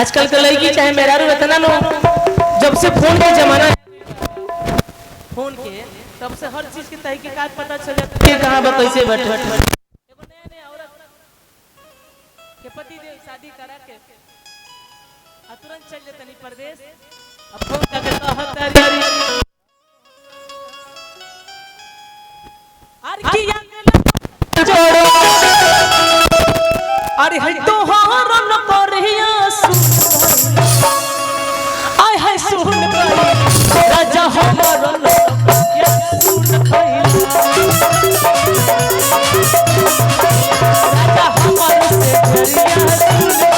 आजकल के लड़की चाहे मेरा रू इतना नो जब से फोन का जमाना है फोन के तब से हर चीज की तहकीकात पता चल जाती है कहां बा कैसे बैठे एगो नया नया औरत के पति देव शादी करा के तुरंत चल जातनी परदेश अब फोन करके कहत तारी आर की जोड़ो अरे है तो हारन करहिया सुन आय है सुन गई राजा हमरन सुन गई राजा हमर से झरिया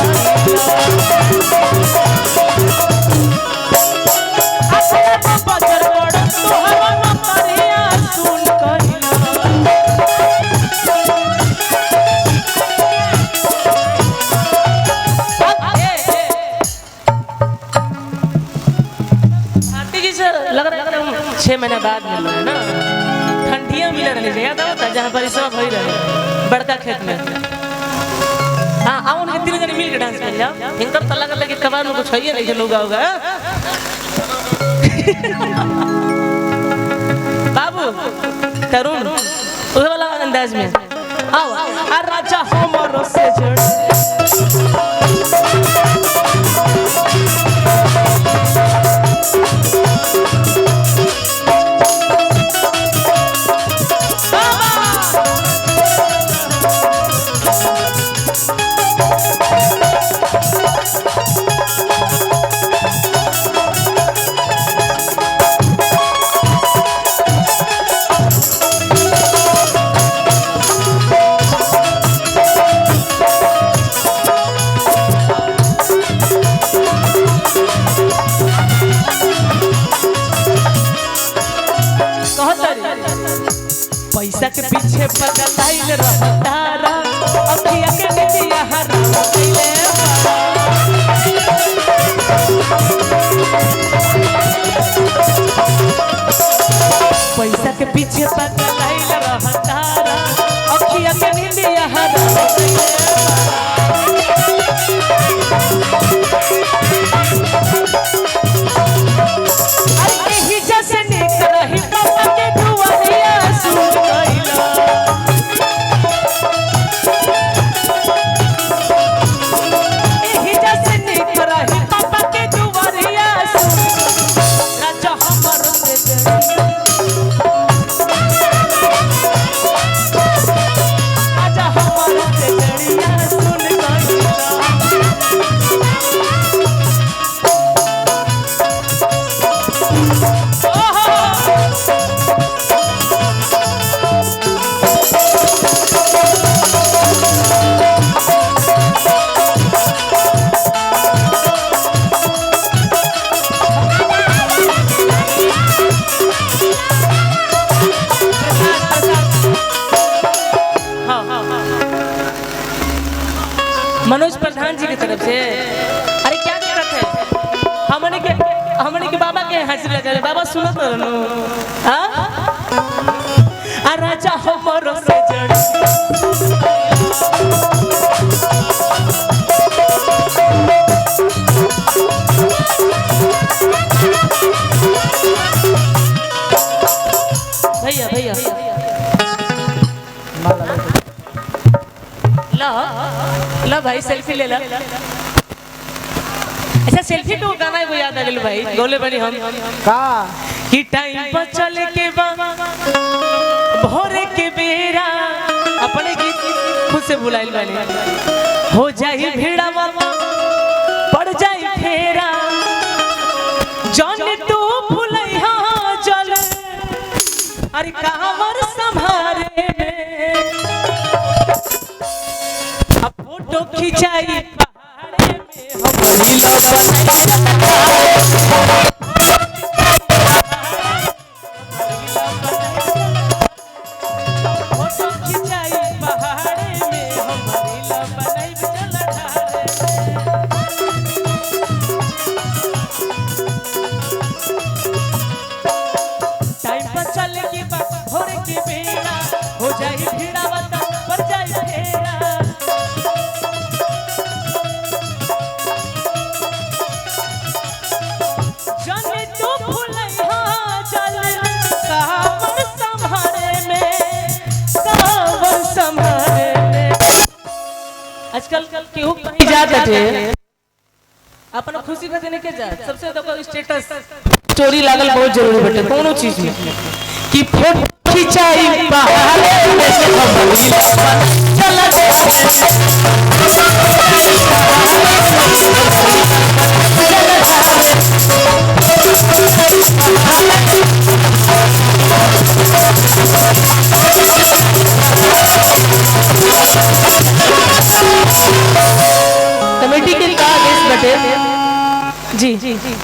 सुन बजर बड़ तोहरन करहिया सुन गई लग रहा है 6 महीने बाद मिल रहा है ना ठंडिया मिल रही है याद आता जहाँ पर सब हो रहा बड़का खेत में हाँ आओ उनके तीन जने मिल के डांस कर जाओ इनका तो लग कि कबार में कुछ है नहीं लोग होगा बाबू तरुण उस वाला अंदाज में आओ आ राजा हमर से जड़ पैसा के पीछे पगलाइल रहतारा अखिया के नितिया हराम कइले पैसा के पीछे पगलाइल रहतारा अखिया के नितिया हराम कइले अरे ही जैसे निक रही पापा के दुआरिया सुन मनोज प्रधान जी की तरफ से अरे क्या दिक्कत है हमने के बाबा के हाजिर लगा बाबा सुनो तो हां आ राजा हमर से जड़ भैया भैया ला भाई सेल्फी ले ला अच्छा सेल्फी तो गाना है वो याद आ गेल भाई गोले बनी हम का कि टाइम पर चल के बा भोरे के बेरा अपने गीत खुद से बुलाइल बानी हो जाई भीड़ा मामा पड़ जाई फेरा जान तू भुलई हां चल अरे कांवर संभारे में फोटो खिंचाई पहाड़े में हमरी फोटो खिंचाई पहाड़े में हमरी बनाई चल टाइम पर चले के भोर के बेड़ा हो जाई भीड़ा बता पर जाई फेरा आजकल केहू कहीं जात है अपन खुशी बदने के जा सबसे तो स्टेटस स्टोरी लागल बहुत जरूरी बटे कोनो चीज में कि फोटो खिंचाई पहाड़ में से हम चला कमेटी के का आदेश बटे जी जी जी